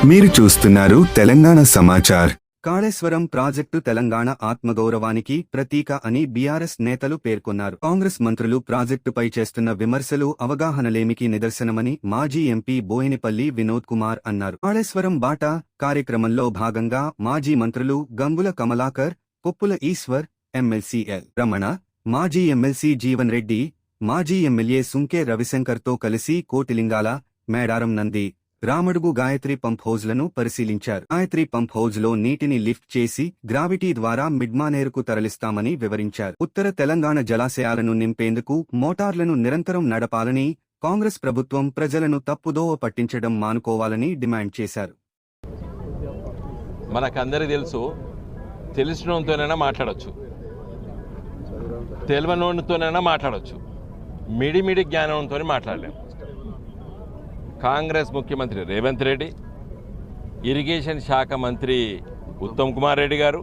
మీరు చూస్తున్నారు తెలంగాణ సమాచార్. కాళేశ్వరం ప్రాజెక్టు తెలంగాణ ఆత్మగౌరవానికి ప్రతీక అని బీఆర్ఎస్ నేతలు పేర్కొన్నారు. కాంగ్రెస్ మంత్రులు ప్రాజెక్టుపై చేస్తున్న విమర్శలు అవగాహనలేమికి నిదర్శనమని మాజీ ఎంపీ బోయినపల్లి వినోద్ కుమార్ అన్నారు. కాళేశ్వరం బాట కార్యక్రమంలో భాగంగా మాజీ మంత్రులు గంగుల కమలాకర్, కొప్పుల ఈశ్వర్, ఎమ్మెల్సీ ఎల్. రమణ, మాజీ ఎమ్మెల్సీ జీవన్ రెడ్డి, మాజీ ఎమ్మెల్యే సుంకే రవిశంకర్తో కలిసి కోటిలింగాల, మేడారం నంది, రామడుగు గాయత్రి పంప్ హౌజ్లను పరిశీలించారు. గాయత్రి పంప్ హౌజ్లో నీటిని లిఫ్ట్ చేసి గ్రావిటీ ద్వారా మిడ్మానేరుకు తరలిస్తామని వివరించారు. ఉత్తర తెలంగాణ జలాశయాలను నింపేందుకు మోటార్లను నిరంతరం నడపాలని, కాంగ్రెస్ ప్రభుత్వం ప్రజలను తప్పుదోవ పట్టించడం మానుకోవాలని డిమాండ్ చేశారు. మనకందరికీ తెలుసు, తెలిసినతోనైనా మాట్లాడచ్చు, తెలియనతోనైనా మాట్లాడచ్చు, మిడిమిడి జ్ఞానంతో మాట్లాడలేము. కాంగ్రెస్ ముఖ్యమంత్రి రేవంత్ రెడ్డి, ఇరిగేషన్ శాఖ మంత్రి ఉత్తమ్ కుమార్ రెడ్డి గారు,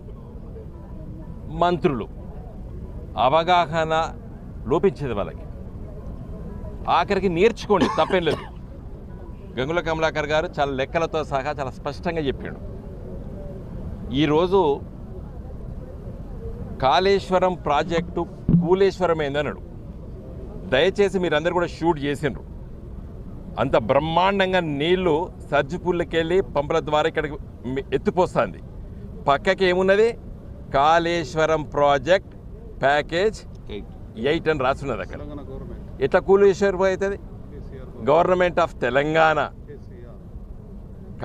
మంత్రులు అవగాహన లోపించేది వాళ్ళకి. ఆఖరికి నేర్చుకోండి, తప్పేం లేదు. గంగుల కమలాకర్ గారు చాలా లెక్కలతో సహా చాలా స్పష్టంగా చెప్పాడు. ఈరోజు కాళేశ్వరం ప్రాజెక్టు కూలేశ్వరం ఏందన్నాడు. దయచేసి మీరందరూ కూడా షూట్ చేసిండ్రు. అంత బ్రహ్మాండంగా నీళ్లు సర్జిపుల్లకెళ్ళి పంపుల ద్వారా ఇక్కడికి ఎత్తిపోస్తుంది. పక్కకి ఏమున్నది, కాళేశ్వరం ప్రాజెక్ట్ ప్యాకేజ్ 8 అని రాస్తున్నది. అక్కడ ఎట్లా కూలేశ్వరం అవుతుంది? Government of Telangana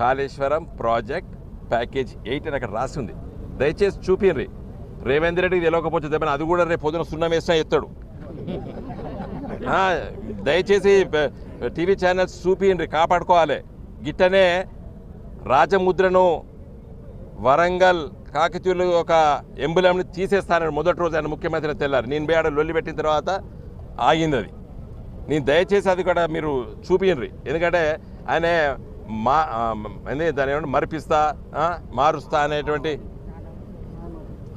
Kaleshwaram project package 8 అని అక్కడ రాస్తుంది. దయచేసి చూపిర్రి. రేవేంద్ర రెడ్డికి తెలియకపోతే చెప్పిన అది కూడా రేపు పొద్దున సున్నం వేసినా ఎత్తాడు. దయచేసి టీవీ ఛానల్స్ చూపిండి, కాపాడుకోవాలి. గిట్టనే రాజముద్రను వరంగల్ కాకతీయులు ఒక ఎంబులంని తీసేస్తానని మొదటి రోజు ఆయన ముఖ్యమంత్రి తెల్లారు. నేను బేడ లొల్లి పెట్టిన తర్వాత ఆగింది అది. నేను దయచేసి అది కూడా మీరు చూపిండ్రి. ఎందుకంటే ఆయన దాని ఏమంటే మరిపిస్తా మారుస్తా అనేటువంటి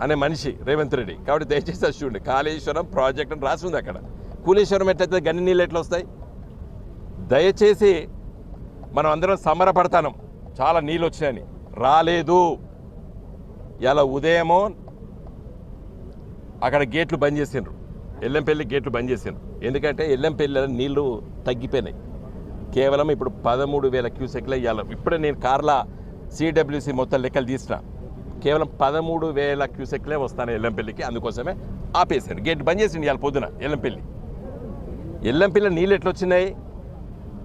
అనే మనిషి రేవంత్ రెడ్డి. కాబట్టి దయచేసి అది చూడండి. కాళేశ్వరం ప్రాజెక్ట్ అని రాసి ఉంది అక్కడ. కూలేశ్వరం ఎట్లయితే గన్ని నీళ్ళు ఎట్లా వస్తాయి? దయచేసి మనం అందరం సంబరపడతాం, చాలా నీళ్ళు వచ్చినాయని. రాలేదు. ఇలా ఉదయమో అక్కడ గేట్లు బంద్ చేసిండ్రు, ఎల్లంపల్లి గేట్లు బంద్ చేసిండ్రు. ఎందుకంటే ఎల్లంపల్లి నీళ్లు తగ్గిపోయినాయి. కేవలం ఇప్పుడు 13,000 క్యూసెక్లే ఇవ్వాలి. ఇప్పుడే నేను కార్లా సిడబ్ల్యూసి మొత్తం లెక్కలు తీసిన. కేవలం 13,000 క్యూసెక్లే వస్తాను ఎల్లంపల్లికి. అందుకోసమే ఆపేసాను, గేట్ బంద్ చేసిండు ఇవాళ పొద్దున. ఎల్లంపల్లి నీళ్ళు ఎట్లా వచ్చినాయి?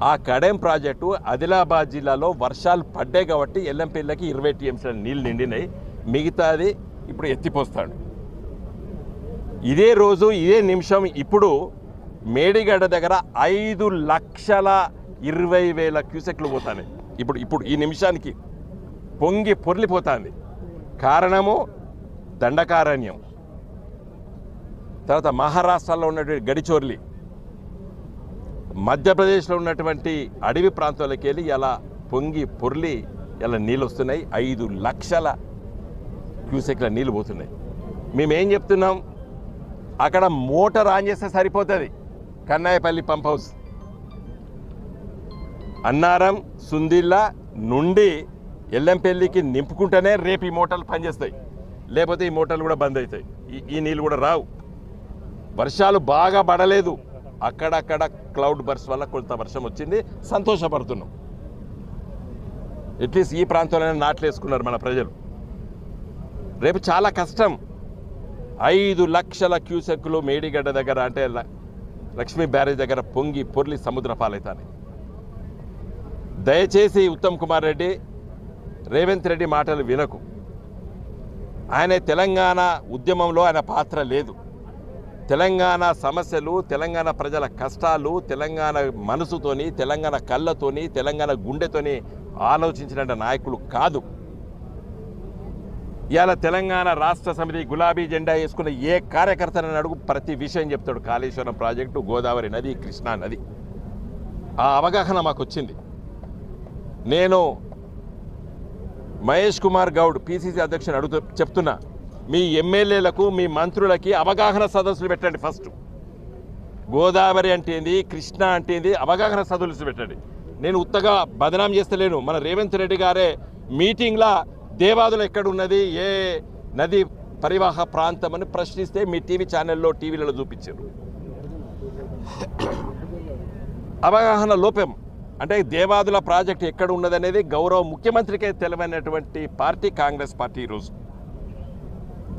ఆ కడెం ప్రాజెక్టు ఆదిలాబాద్ జిల్లాలో వర్షాలు పడ్డాయి కాబట్టి ఎల్లంపల్లికి 20 టీఎంసీల నీళ్ళు నిండినాయి. మిగతాది ఇప్పుడు ఎత్తిపోస్తాడు. ఇదే రోజు ఇదే నిమిషం ఇప్పుడు మేడిగడ్డ దగ్గర 5,20,000 క్యూసెక్లు పోతాయి. ఇప్పుడు ఈ నిమిషానికి పొంగి పొర్లిపోతుంది. కారణము దండకారణ్యం, తర్వాత మహారాష్ట్రలో ఉన్నటువంటి గడిచోర్లి, మధ్యప్రదేశ్లో ఉన్నటువంటి అడవి ప్రాంతాలకు వెళ్ళి ఇలా పొంగి పొర్లి ఇలా నీళ్ళు వస్తున్నాయి. 5 లక్షల క్యూసెక్ల నీళ్ళు పోతున్నాయి. మేమేం చెప్తున్నాం, అక్కడ మోటార్ ఆన్ చేస్తే సరిపోతుంది. కన్నాయపల్లి పంప్ హౌస్ అన్నారం సుందిల్లా నుండి ఎల్లంపల్లికి నింపుకుంటేనే రేపు ఈ మోటార్లు పనిచేస్తాయి. లేకపోతే ఈ మోటార్లు కూడా బంద్ అవుతాయి. ఈ నీళ్ళు కూడా రావు. వర్షాలు బాగా పడలేదు, అక్కడక్కడ క్లౌడ్ బర్స్ వల్ల కొంత వర్షం వచ్చింది, సంతోషపడుతున్నాం. అట్లీస్ట్ ఈ ప్రాంతంలోనే నాట్లు వేసుకున్నారు మన ప్రజలు. రేపు చాలా కష్టం. 5 లక్షల క్యూసెక్లు మేడిగడ్డ దగ్గర అంటే లక్ష్మీ బ్యారేజ్ దగ్గర పొంగి పొర్లి సముద్ర పాలవుతాయి. దయచేసి ఉత్తమ్ కుమార్ రెడ్డి, రేవంత్ రెడ్డి మాటలు వినకు. ఆయన తెలంగాణ ఉద్యమంలో ఆయన పాత్ర లేదు. తెలంగాణ సమస్యలు, తెలంగాణ ప్రజల కష్టాలు తెలంగాణ మనసుతోని, తెలంగాణ కళ్ళతోని, తెలంగాణ గుండెతోని ఆలోచించిన నాయకులు కాదు. ఇవాళ తెలంగాణ రాష్ట్ర సమితి గులాబీ జెండా వేసుకున్న ఏ కార్యకర్తనని అడుగు, ప్రతి విషయం చెప్తాడు. కాళేశ్వరం ప్రాజెక్టు, గోదావరి నది, కృష్ణా నది. ఆ అవగాహన మాకు వచ్చింది. నేను మహేష్ కుమార్ గౌడ్ పిసిసి అధ్యక్షుని చెప్తున్నా, మీ ఎమ్మెల్యేలకు, మీ మంత్రులకి అవగాహన సదస్సులు పెట్టండి. ఫస్ట్ గోదావరి అంటే ఏంది, కృష్ణ అంటే ఏంది అవగాహన సదస్సులు పెట్టండి. నేను ఉత్తగా బదనాం చేస్తలేను. మన రేవంత్ రెడ్డి గారే మీటింగ్లా దేవాదులు ఎక్కడున్నది, ఏ నది పరివాహ ప్రాంతం అని ప్రశ్నిస్తే మీ టీవీ ఛానల్లో టీవీలలో చూపించారు. అవగాహన లోపం. అంటే దేవాదుల ప్రాజెక్ట్ ఎక్కడ ఉన్నదనేది గౌరవ ముఖ్యమంత్రికే తెలియనటువంటి పార్టీ కాంగ్రెస్ పార్టీ ఈరోజు.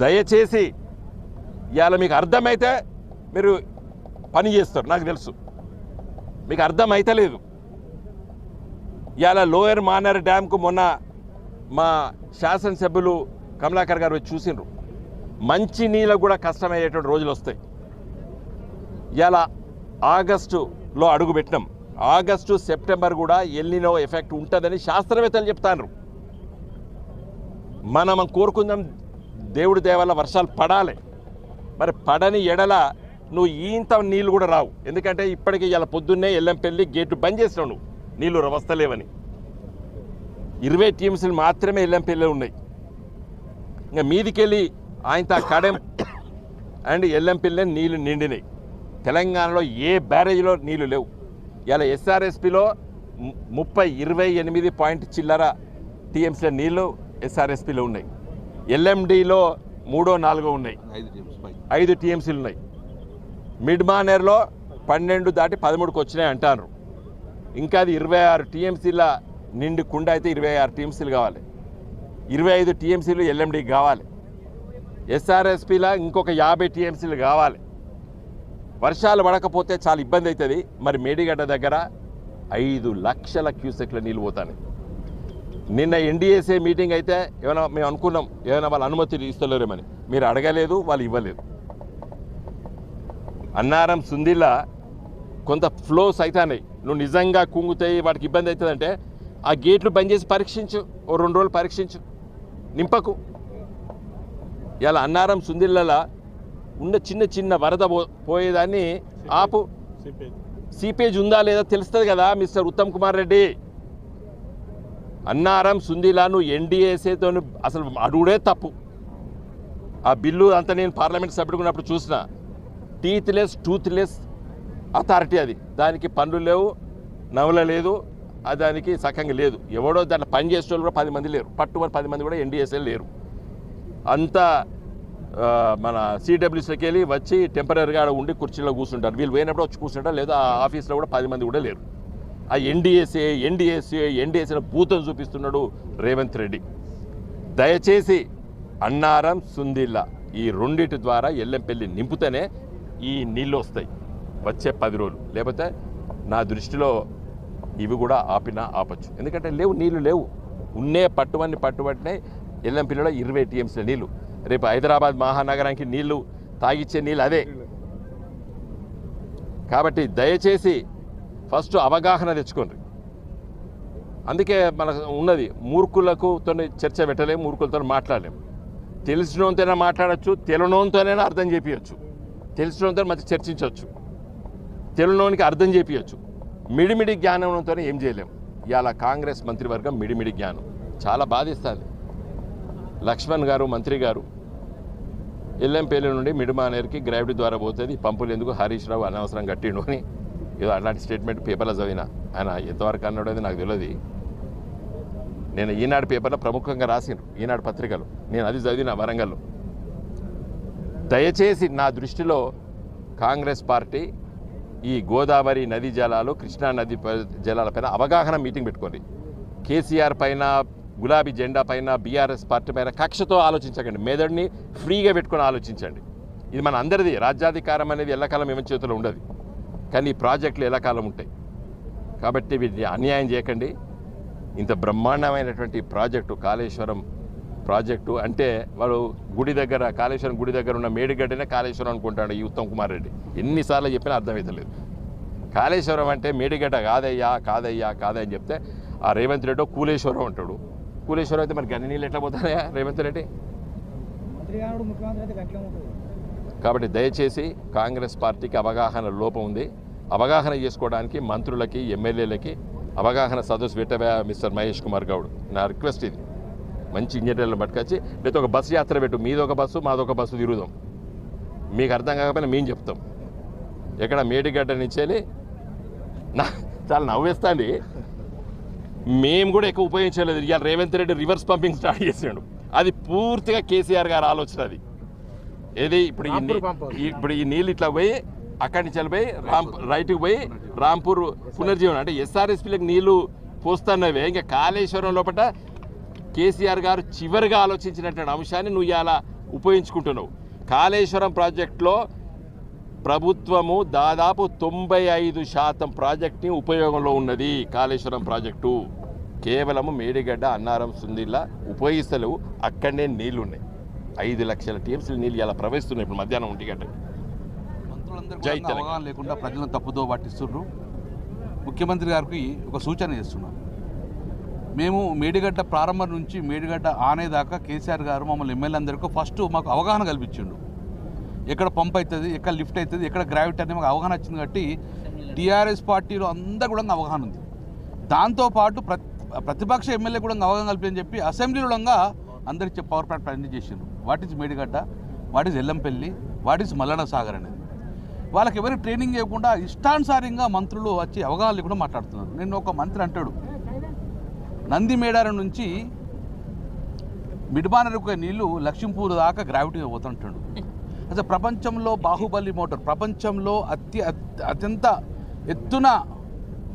దయచేసి ఇవాళ మీకు అర్థమైతే మీరు పని చేస్తారు, నాకు తెలుసు. మీకు అర్థమైతే లేదు. ఇవాళ లోయర్ మానర్ డ్యామ్కు మొన్న మా శాసనసభ్యులు కమలాకర్ గారు వచ్చి చూసిండ్రు. మంచి నీళ్ళకు కూడా కష్టమయ్యేటువంటి రోజులు వస్తాయి. ఇవాళ ఆగస్టులో అడుగు పెట్టినాం. ఆగస్టు సెప్టెంబర్ కూడా ఎల్నినో ఎఫెక్ట్ ఉంటుందని శాస్త్రవేత్తలు చెప్తారు. మనం కోరుకుందాం దేవుడి దయ వల్ల వర్షాలు పడాలి. మరి పడని ఎడల నువ్వు ఇంత నీళ్ళు కూడా రావు. ఎందుకంటే ఇప్పటికీ ఇలా పొద్దున్నే ఎల్లంపల్లి గేట్లు బంద్ చేసినావు, నువ్వు నీళ్ళు వస్తలేవని. 20 టీఎంసీలు మాత్రమే ఎల్లంపల్లి ఉన్నాయి. ఇంకా మీదికెళ్ళి ఆయన కడెం అండ్ ఎల్లంపల్లి నీళ్లు నిండినాయి. తెలంగాణలో ఏ బ్యారేజ్లో నీళ్లు లేవు. ఇలా ఎస్ఆర్ఎస్పిలో 28 పాయింట్ చిల్లర టీఎంసీల నీళ్లు ఎస్ఆర్ఎస్పిలో ఉన్నాయి. ఎల్ఎండిలో 3-4 ఉన్నాయి, 5 టీఎంసీలు ఉన్నాయి. మిడ్ మానేర్లో 12 దాటి 13కు వచ్చినాయి అంటారు. ఇంకా అది 26 టీఎంసీల నిండి కుండ అయితే 26 టీఎంసీలు కావాలి. 25 టీఎంసీలు ఎల్ఎండికి కావాలి. ఎస్ఆర్ఎస్పిలా ఇంకొక 50 టీఎంసీలు కావాలి. వర్షాలు పడకపోతే చాలా ఇబ్బంది అవుతుంది. మరి మేడిగడ్డ దగ్గర 5 లక్షల క్యూసెక్ల నీళ్ళు పోతాయి. నిన్న ఎన్డీఏసీ మీటింగ్ అయితే ఏమైనా మేము అనుకున్నాం, ఏమైనా వాళ్ళు అనుమతి ఇస్తలేరేమని. మీరు అడగలేదు, వాళ్ళు ఇవ్వలేదు. అన్నారం సుందిల్లా కొంత ఫ్లోస్ అవుతున్నాయి. నువ్వు నిజంగా కుంగుతాయి, వాటికి ఇబ్బంది అవుతుందంటే ఆ గేట్లు బంద్ చేసి పరీక్షించు, ఓ 2 రోజులు పరీక్షించు, నింపకు. ఇలా అన్నారం సుందిల్లలో ఉన్న చిన్న చిన్న వరద పోయేదాన్ని ఆపు. సీపేజ్ ఉందా లేదా తెలుస్తుంది కదా మిస్టర్ ఉత్తమ్ కుమార్ రెడ్డి. అన్నారం సుందిలా నువ్వు ఎన్డీఏసీతో అసలు అడుగుడే తప్పు. ఆ బిల్లు అంతా నేను పార్లమెంట్ సభ్యుడుకున్నప్పుడు చూసిన. టీత్లెస్ టూత్లెస్ అథారిటీ అది. దానికి పనులు లేవు, నవల లేదు, దానికి సకంగా లేదు. ఎవడో దాంట్లో పని చేసే వాళ్ళు కూడా 10 మంది లేరు. పట్టుమని 10 మంది కూడా ఎన్డీఏసీలు లేరు. అంతా మన సిడబ్ల్యూసీకి వెళ్ళి వచ్చి టెంపరీగా ఉండి కుర్చీలో కూర్చుంటారు. వీళ్ళు పోయినప్పుడు వచ్చి కూర్చుంటారు, లేదా ఆ ఆఫీస్లో కూడా 10 మంది కూడా లేరు. ఆ ఎన్డీఏసీలో భూతం చూపిస్తున్నాడు రేవంత్ రెడ్డి. దయచేసి అన్నారం సుందిల్లా ఈ రెండింటి ద్వారా ఎల్లంపల్లి నింపుతేనే ఈ నీళ్ళు వస్తాయి వచ్చే 10 రోజులు. లేకపోతే నా దృష్టిలో ఇవి కూడా ఆపచ్చు. ఎందుకంటే లేవు, నీళ్లు లేవు. ఉన్నే పట్టుబట్టినే ఎల్లంపల్లిలో 20 టీఎంసీల నీళ్ళు. రేపు హైదరాబాద్ మహానగరానికి నీళ్లు తాగిచ్చే నీళ్ళు అదే. కాబట్టి దయచేసి ఫస్ట్ అవగాహన తెచ్చుకోండి. అందుకే మనకు ఉన్నది, మూర్ఖులతో చర్చ పెట్టలేము, మూర్ఖులతో మాట్లాడలేము. తెలిసినంతైనా మాట్లాడచ్చు, తెలియనంతోనైనా అర్థం చేపించవచ్చు. తెలిసినంతో మంచి చర్చించవచ్చు, తెలియనోనికి అర్థం చేపించవచ్చు. మిడిమిడి జ్ఞానంతో ఏం చేయలేము. ఇవాళ కాంగ్రెస్ మంత్రివర్గం మిడిమిడి జ్ఞానం చాలా బాధిస్తుంది. లక్ష్మణ్ గారు మంత్రి గారు ఎల్లంపల్లి నుండి మిడిమానేర్కి గ్రావిటీ ద్వారా పోతుంది, పంపులు ఎందుకు హరీష్ రావు అనవసరం కట్టిండు అని ఏదో అలాంటి స్టేట్మెంట్ పేపర్లో చదివిన. ఆయన ఎంతవరకు అన్నాడు అది నాకు తెలియదు. నేను ఈనాడు పేపర్లో ప్రముఖంగా రాసిండ్రు, ఈనాడు పత్రికలు, నేను అది చదివిన వరంగల్లో. దయచేసి నా దృష్టిలో కాంగ్రెస్ పార్టీ ఈ గోదావరి నదీ జలాలు, కృష్ణా నది జలాలపైన అవగాహన మీటింగ్ పెట్టుకోండి. కేసీఆర్ పైన, గులాబీ జెండా పైన, బీఆర్ఎస్ పార్టీ పైన కక్షతో ఆలోచించకండి. మెదడుని ఫ్రీగా పెట్టుకొని ఆలోచించండి. ఇది మన అందరిది. రాజ్యాధికారం అనేది ఎల్లకాలం ఏమైనా చేతిలో ఉండదు, కానీ ఈ ప్రాజెక్టులు ఎల్లకాలం ఉంటాయి. కాబట్టి వీటిని అన్యాయం చేయకండి. ఇంత బ్రహ్మాండమైనటువంటి ప్రాజెక్టు కాళేశ్వరం ప్రాజెక్టు అంటే వాడు గుడి దగ్గర, కాళేశ్వరం గుడి దగ్గర ఉన్న మేడిగడ్డనే కాళేశ్వరం అనుకుంటాడు ఈ ఉత్తమ్ కుమార్ రెడ్డి. ఎన్నిసార్లు చెప్పినా అర్థమవుతలేదు. కాళేశ్వరం అంటే మేడిగడ్డ కాదయ్యా అని చెప్తే ఆ రేవంత్ రెడ్డి కూలేశ్వరం అంటాడు. కూలేశ్వరం అయితే మరి గన్ని నీళ్ళు ఎట్లా పోతాయా రేవంత్ రెడ్డి? కాబట్టి దయచేసి కాంగ్రెస్ పార్టీకి అవగాహన లోపం ఉంది. అవగాహన చేసుకోవడానికి మంత్రులకి, ఎమ్మెల్యేలకి అవగాహన సదస్సు పెట్టవా మిస్టర్ మహేష్ కుమార్ గౌడ్. నా రిక్వెస్ట్ ఇది. మంచి ఇంజనీర్లను పట్టుకొచ్చి లేదా ఒక బస్సు యాత్ర పెట్టు, మీదొక బస్సు మాదొక బస్సు తిరుగుదాం. మీకు అర్థం కాకపోయినా మేము చెప్తాం. ఎక్కడ మేడిగడ్డ నుంచి వెళ్ళి చాలా నవ్వేస్తాండి. మేము కూడా ఎక్కువ ఉపయోగించలేదు. ఇవాళ Revanth Reddy reverse pumping start చేసాడు. అది పూర్తిగా కేసీఆర్ గారి ఆలోచన. అది ఏది ఇప్పుడు ఈ నీళ్ళు ఇట్లా పోయి అక్కడి నుంచి వెళ్ళిపోయి రైట్కి పోయి రాంపూర్ పునర్జీవనం అంటే ఎస్ఆర్ఎస్పీలకు నీళ్లు పోస్తున్నవే. ఇంకా కాళేశ్వరం లోపల కేసీఆర్ గారు చివరిగా ఆలోచించినటువంటి అంశాన్ని నువ్వు ఇలా ఉపయోగించుకుంటున్నావు. కాళేశ్వరం ప్రాజెక్టులో ప్రభుత్వము దాదాపు 95% ప్రాజెక్ట్ని ఉపయోగంలో ఉన్నది. కాళేశ్వరం ప్రాజెక్టు కేవలము మేడిగడ్డ, అన్నారం, సుందిల్లా ఉపయోగిస్తలేవు. అక్కడనే నీళ్లు ఉన్నాయి. 5 లక్షల టీఎంసీల నీళ్ళు ఇలా ప్రవహిస్తున్నాయి ఇప్పుడు మధ్యాహ్నం 1 గంటకి. మంత్రులందరూ అవగాహన లేకుండా ప్రజలను తప్పుదో పట్టిస్తున్నారు. ముఖ్యమంత్రి గారికి ఒక సూచన చేస్తున్నాం. మేము మేడిగడ్డ ప్రారంభం నుంచి మేడిగడ్డ ఆనేదాకా కేసీఆర్ గారు మమ్మల్ని ఎమ్మెల్యేలందరికీ ఫస్ట్ మాకు అవగాహన కల్పించిండు. ఎక్కడ పంప్ అవుతుంది, ఎక్కడ లిఫ్ట్ అవుతుంది, ఎక్కడ గ్రావిటీ అనేది మాకు అవగాహన వచ్చింది. కాబట్టి టీఆర్ఎస్ పార్టీలో అందరూ కూడా అవగాహన ఉంది. దాంతోపాటు ప్రతిపక్ష ఎమ్మెల్యే కూడా అవగాహన కల్పించని చెప్పి అసెంబ్లీలో అందరికి పవర్ ప్లాంట్ ప్రజెంట్ చేసిండ్రు. What is Medigadda, what is Yellampalli, what is Mallanna Sagar అనేది. వాళ్ళకి ఎవరికి ట్రైనింగ్ చేయకుండా ఇష్టానుసారంగా మంత్రులు వచ్చి అవగాహన లేకుండా మాట్లాడుతున్నారు. నేను ఒక మంత్రి అంటాడు, నంది మేడారం నుంచి మిడ్బానరుకు నీళ్లు లక్ష్మీపూర్ దాకా గ్రావిటీగా పోతుంటాడు. అసలు ప్రపంచంలో బాహుబలి మోటార్, ప్రపంచంలో అత్యంత ఎత్తున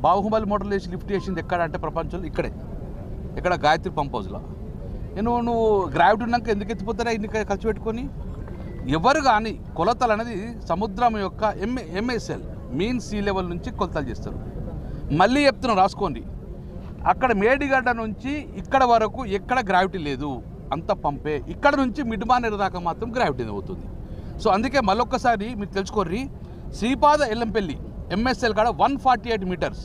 బాహుబలి మోటార్లు వేసి లిఫ్ట్ చేసింది ఎక్కడ అంటే ప్రపంచంలో ఇక్కడే, ఇక్కడ గాయత్రి పంప్ హౌస్లో. నువ్వు గ్రావిటీ ఉన్నాక ఎందుకు ఎత్తిపోతారా ఇన్ని ఖర్చు పెట్టుకొని? ఎవరు కానీ కొలతలు అనేది సముద్రం యొక్క ఎంఎస్ఎల్ మీన్ సీ లెవెల్ నుంచి కొలతలు చేస్తారు. మళ్ళీ చెప్తున్నాం రాసుకోండి, అక్కడ మేడిగడ్డ నుంచి ఇక్కడ వరకు ఎక్కడ గ్రావిటీ లేదు, అంత పంపే. ఇక్కడ నుంచి మిడ్మానేరు దాకా మాత్రం గ్రావిటీ అవుతుంది. సో అందుకే మళ్ళొక్కసారి మీరు తెలుసుకోర్రి, శ్రీపాద ఎల్లంపల్లి ఎంఎస్ఎల్ కాడ 148 మీటర్స్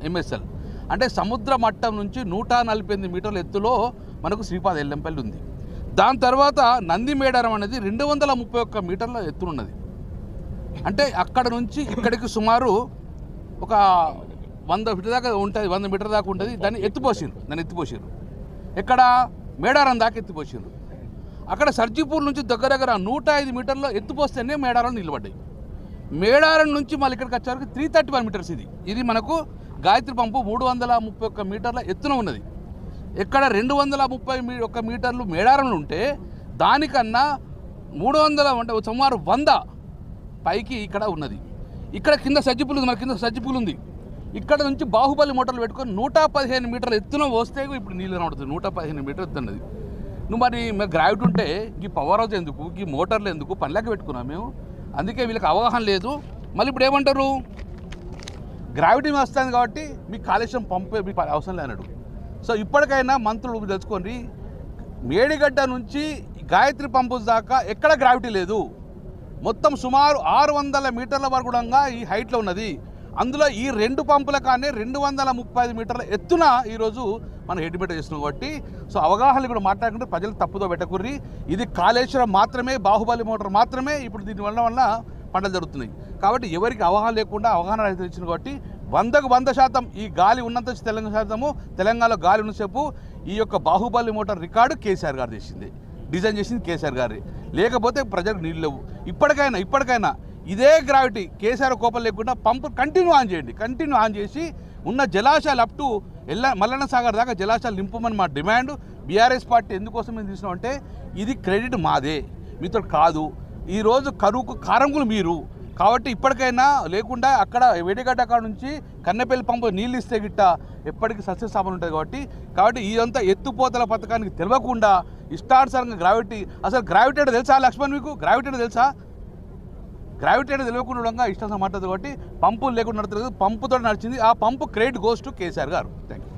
ఎంఎస్ఎల్ అంటే సముద్ర మట్టం నుంచి 148 మీటర్ల ఎత్తులో మనకు శ్రీపాద ఎల్లంపల్లి ఉంది. దాని తర్వాత నంది మేడారం అనేది 231 మీటర్ల ఎత్తునున్నది. అంటే అక్కడ నుంచి ఇక్కడికి సుమారు ఒక 100 ఫీట్ దాకా ఉంటుంది, 100 మీటర్ దాకా ఉంటుంది. దాన్ని ఎత్తిపోసారు. ఎక్కడ మేడారం దాకా ఎత్తిపోసారు. అక్కడ సర్జీపూర్ నుంచి దగ్గర 105 మీటర్లో ఎత్తిపోస్తేనే మేడారం నిలబడ్డాయి. మేడారం నుంచి మళ్ళీ ఇక్కడికి వచ్చేవరకు 331 మీటర్స్. ఇది మనకు గాయత్రి పంపు 331 మీటర్ల ఎత్తున ఉన్నది. ఎక్కడ 231 మీటర్లు మేడారంలో ఉంటే దానికన్నా 300 అంటే సుమారు 100 పైకి ఇక్కడ ఉన్నది. ఇక్కడ కింద సజ్జిపూలు ఉంది, మన కింద సజ్జిపూలు ఉంది. ఇక్కడ నుంచి బాహుబలి మోటార్లు పెట్టుకొని 115 మీటర్ల ఎత్తున వస్తే ఇప్పుడు నీళ్ళు కనబడుతుంది. 115 మీటర్లు ఎత్తున్నది. నువ్వు మరి గ్రావిటీ ఉంటే ఈ పవర్ హౌస్ ఎందుకు, ఈ మోటార్లు ఎందుకు, పనిలోకి పెట్టుకున్నాం మేము. అందుకే వీళ్ళకి అవగాహన లేదు. మళ్ళీ ఇప్పుడు ఏమంటారు, గ్రావిటీ వస్తుంది కాబట్టి మీకు కాళేశ్వరం పంపే మీకు అవసరం లేనడు. సో ఇప్పటికైనా మంత్రులు తెలుసుకోండి, మేడిగడ్డ నుంచి గాయత్రి పంపు దాకా ఎక్కడ గ్రావిటీ లేదు. మొత్తం సుమారు 600 మీటర్ల వరకు కూడా ఈ హైట్లో ఉన్నది. అందులో ఈ 2 పంపుల కానీ 235 మీటర్ల ఎత్తున ఈరోజు మనం హెడ్మిట్ చేస్తున్నాం. కాబట్టి సో అవగాహన కూడా మాట్లాడుకుంటే ప్రజలు తప్పుదో పెట్టకుర్రి. ఇది కాళేశ్వరం మాత్రమే, బాహుబలి మోటార్ మాత్రమే. ఇప్పుడు దీనివల్ల పంటలు జరుగుతున్నాయి. కాబట్టి ఎవరికి అవగాహన లేకుండా అవగాహన రైతులు ఇచ్చింది. కాబట్టి 100కు 100% ఈ గాలి ఉన్నంత తెలంగాణలో గాలి ఉన్నసేపు ఈ యొక్క బాహుబలి మోటార్ రికార్డు కేసీఆర్ గారు చేసింది, డిజైన్ చేసింది కేసీఆర్ గారి. లేకపోతే ప్రజలకు నీళ్ళు లేవు. ఇప్పటికైనా ఇదే గ్రావిటీ కేసీఆర్ కోపం లేకుండా పంపు కంటిన్యూ ఆన్ చేసి ఉన్న జలాశయాలు అప్ టు మల్లన్న సాగర్ దాకా జలాశయాలు నింపమని మా డిమాండ్. బీఆర్ఎస్ పార్టీ ఎందుకోసం మేము తీసినామంటే ఇది క్రెడిట్ మాదే, మీతో కాదు. ఈరోజు కరువుకు కారంగులు మీరు. కాబట్టి ఇప్పటికైనా లేకుండా అక్కడ వేడిగడ్డ కాడ నుంచి కన్నెపల్లి పంపు నీళ్ళు ఇస్తే గిట్ట ఎప్పటికీ సస్యస్థాపన ఉంటుంది. కాబట్టి ఇదంతా ఎత్తుపోతల పథకానికి తెలియకుండా ఇష్టానుసారంగా అసలు గ్రావిటీ అంటే తెలుసా లక్ష్మణ్? మీకు గ్రావిటీ అంటే తెలుసా? గ్రావిటీ అంటే తెలియకుండా ఇష్టం మాట్లాడుతుంది. కాబట్టి పంపులు లేకుండా నడుతుంది, పంపుతో నడిచింది. ఆ పంపు క్రెడిట్ గోస్ టు కేసీఆర్ గారు. Thank you.